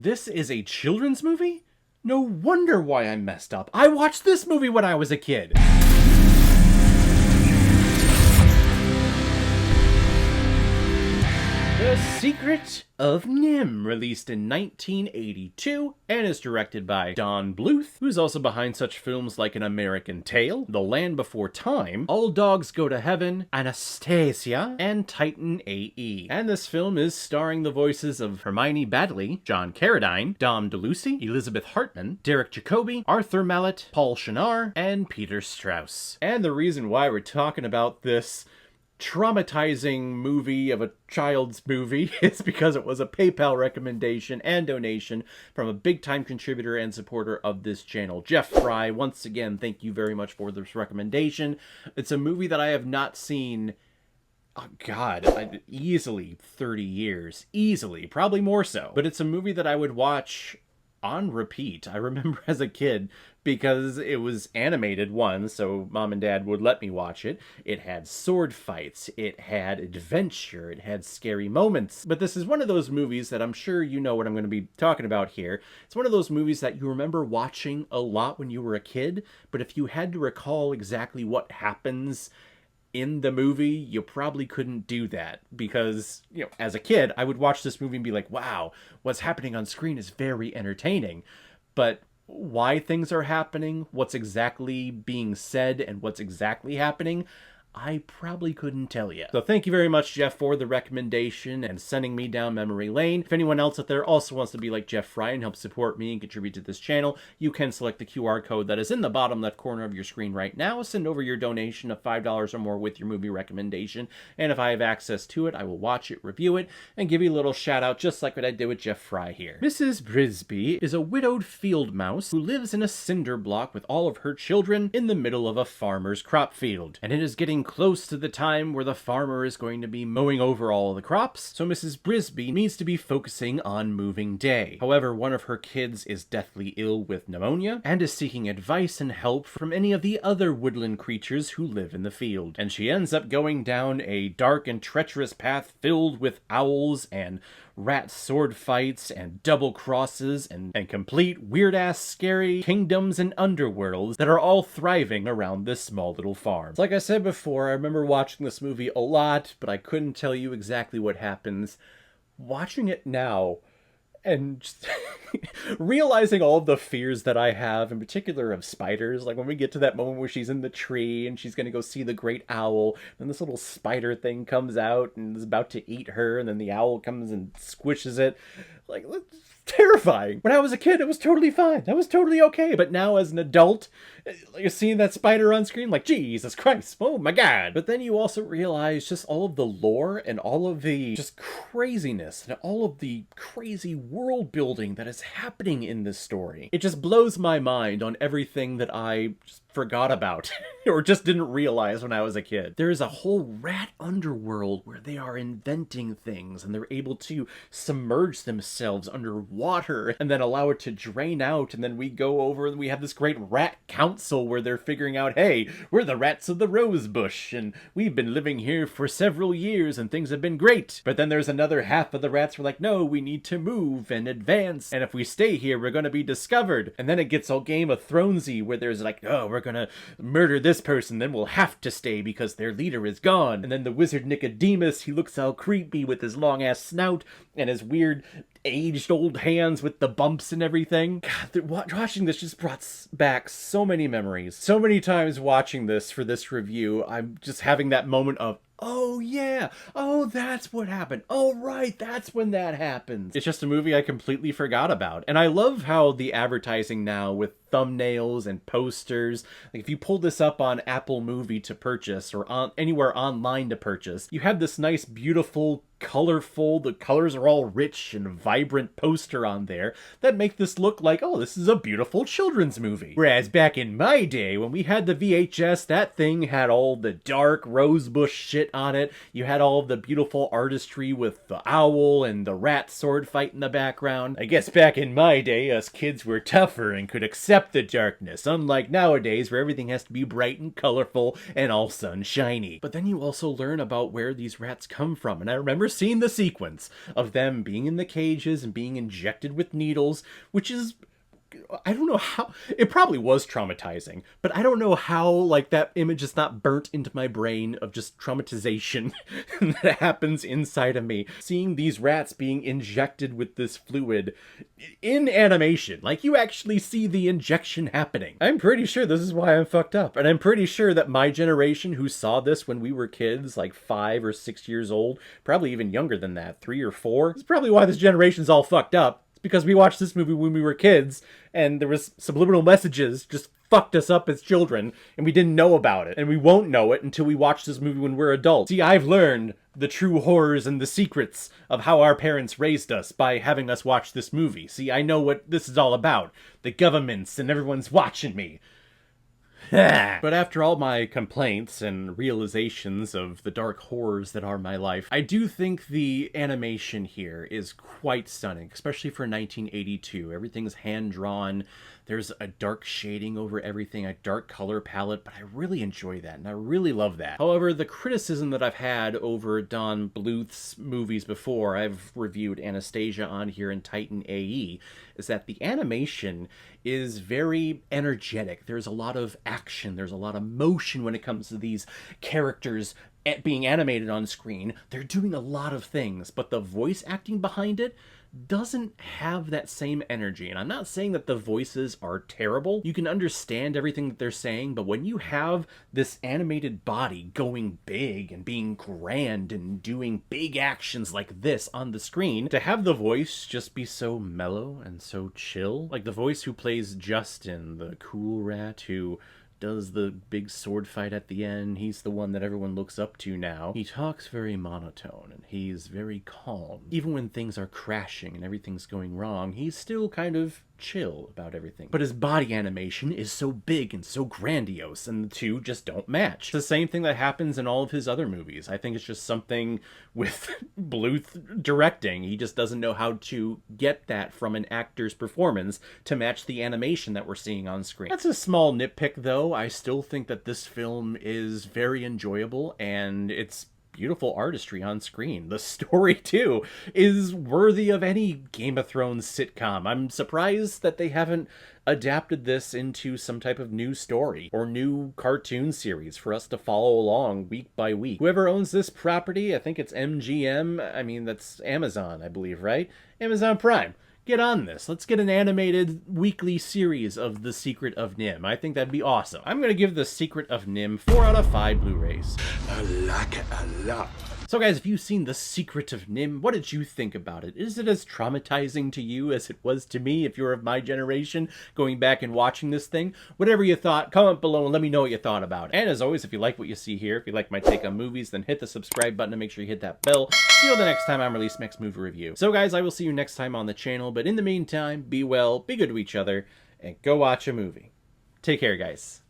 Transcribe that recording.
This is a children's movie? No wonder why I'm messed up. I watched this movie when I was a kid. The Secret of NIMH, released in 1982, and is directed by Don Bluth, who's also behind such films like An American Tail, The Land Before Time, All Dogs Go to Heaven, Anastasia, and Titan A.E. And this film is starring the voices of Hermione Baddeley, John Carradine, Dom DeLucy, Elizabeth Hartman, Derek Jacobi, Arthur Mallet, Paul Shinar, and Peter Strauss. And the reason why we're talking about this traumatizing movie of a child's movie is because it was a PayPal recommendation and donation from a big-time contributor and supporter of this channel, Jeff Fry. Once again, thank you very much for this recommendation. It's a movie that I have not seen, oh God, easily 30 years. Easily. Probably more so. But it's a movie that I would watch on repeat. I remember as a kid, because it was animated, one, so mom and dad would let me watch it. It had sword fights, it had adventure, it had scary moments. But this is one of those movies that I'm sure you know what I'm going to be talking about here. It's one of those movies that you remember watching a lot when you were a kid, but if you had to recall exactly what happens in the movie, you probably couldn't do that because, you know, as a kid, I would watch this movie and be like, wow, what's happening on screen is very entertaining. But why things are happening, what's exactly being said, and what's exactly happening, I probably couldn't tell you. So thank you very much, Jeff, for the recommendation and sending me down memory lane. If anyone else out there also wants to be like Jeff Fry and help support me and contribute to this channel, you can select the QR code that is in the bottom left corner of your screen right now. Send over your donation of $5 or more with your movie recommendation, and if I have access to it, I will watch it, review it, and give you a little shout out just like what I did with Jeff Fry here. Mrs. Brisby is a widowed field mouse who lives in a cinder block with all of her children in the middle of a farmer's crop field, and it is getting close to the time where the farmer is going to be mowing over all the crops, so Mrs. Brisby needs to be focusing on moving day. However, one of her kids is deathly ill with pneumonia and is seeking advice and help from any of the other woodland creatures who live in the field. And she ends up going down a dark and treacherous path filled with owls and rat sword fights and double crosses and complete weird-ass scary kingdoms and underworlds that are all thriving around this small little farm. So like I said before, I remember watching this movie a lot, but I couldn't tell you exactly what happens. Watching it now and just realizing all of the fears that I have, in particular of spiders, like when we get to that moment where she's in the tree and she's gonna go see the great owl, and this little spider thing comes out and is about to eat her, and then the owl comes and squishes it. Like, it's terrifying. When I was a kid, it was totally fine. That was totally okay. But now as an adult, like, seeing that spider on screen, like, Jesus Christ, oh my God. But then you also realize just all of the lore and all of the just craziness and all of the crazy world building that is happening in this story. It just blows my mind on everything that I just forgot about or just didn't realize when I was a kid. There is a whole rat underworld where they are inventing things and they're able to submerge themselves underwater and then allow it to drain out, and then we go over and we have this great rat council where they're figuring out, hey, we're the rats of the rose bush and we've been living here for several years and things have been great. But then there's another half of the rats who are like, no, we need to move and advance, and if we stay here we're going to be discovered. And then it gets all Game of Thronesy where there's like, oh, we're gonna murder this person, then we'll have to stay because their leader is gone. And then the wizard Nicodemus, he looks all creepy with his long ass snout and his weird aged old hands with the bumps and everything. God, watching this just brought back so many memories. So many times watching this for this review, I'm just having that moment of, oh yeah, oh that's what happened, oh right, that's when that happens. It's just a movie I completely forgot about. And I love how the advertising now with thumbnails and posters, like if you pull this up on Apple Movie to purchase or on anywhere online to purchase, you have this nice beautiful colorful, the colors are all rich and vibrant poster on there that make this look like, oh, this is a beautiful children's movie. Whereas back in my day, when we had the VHS, that thing had all the dark rosebush shit on it. You had all of the beautiful artistry with the owl and the rat sword fight in the background. I guess back in my day, us kids were tougher and could accept accept the darkness, unlike nowadays where everything has to be bright and colorful and all sunshiny. But then you also learn about where these rats come from, and I remember seeing the sequence of them being in the cages and being injected with needles, which is, I don't know how, it probably was traumatizing, but I don't know how, like, that image is not burnt into my brain of just traumatization that happens inside of me. Seeing these rats being injected with this fluid in animation, like, you actually see the injection happening. I'm pretty sure this is why I'm fucked up, and I'm pretty sure that my generation who saw this when we were kids, like 5 or 6 years old, probably even younger than that, 3 or 4, is probably why this generation's all fucked up. Because we watched this movie when we were kids, and there was subliminal messages just fucked us up as children, and we didn't know about it. And we won't know it until we watch this movie when we're adults. See, I've learned the true horrors and the secrets of how our parents raised us by having us watch this movie. See, I know what this is all about. The governments and everyone's watching me. But after all my complaints and realizations of the dark horrors that are my life, I do think the animation here is quite stunning, especially for 1982. Everything's hand-drawn. There's a dark shading over everything, a dark color palette, but I really enjoy that, and I really love that. However, the criticism that I've had over Don Bluth's movies before, I've reviewed Anastasia on here and Titan AE, is that the animation is very energetic. There's a lot of action, there's a lot of motion when it comes to these characters being animated on screen. They're doing a lot of things, but the voice acting behind it doesn't have that same energy. And I'm not saying that the voices are terrible. You can understand everything that they're saying, but when you have this animated body going big and being grand and doing big actions like this on the screen, to have the voice just be so mellow and so chill, like the voice who plays Justin, the cool rat who does the big sword fight at the end, he's the one that everyone looks up to now. He talks very monotone, and he's very calm. Even when things are crashing and everything's going wrong, he's still kind of chill about everything. But his body animation is so big and so grandiose, and the two just don't match. It's the same thing that happens in all of his other movies. I think it's just something with Bluth directing. He just doesn't know how to get that from an actor's performance to match the animation that we're seeing on screen. That's a small nitpick, though. I still think that this film is very enjoyable, and it's beautiful artistry on screen. The story, too, is worthy of any Game of Thrones sitcom. I'm surprised that they haven't adapted this into some type of new story or new cartoon series for us to follow along week by week. Whoever owns this property, I think it's MGM, I mean, that's Amazon, I believe, right? Amazon Prime. Get on this. Let's get an animated weekly series of The Secret of NIMH. I think that'd be awesome. I'm going to give The Secret of NIMH 4 out of 5 Blu-rays. I like it a lot. So guys, if you've seen The Secret of NIMH, what did you think about it? Is it as traumatizing to you as it was to me if you're of my generation going back and watching this thing? Whatever you thought, comment below and let me know what you thought about it. And as always, if you like what you see here, if you like my take on movies, then hit the subscribe button and make sure you hit that bell so you know the next time I'm released next movie review. So guys, I will see you next time on the channel, but in the meantime, be well, be good to each other, and go watch a movie. Take care, guys.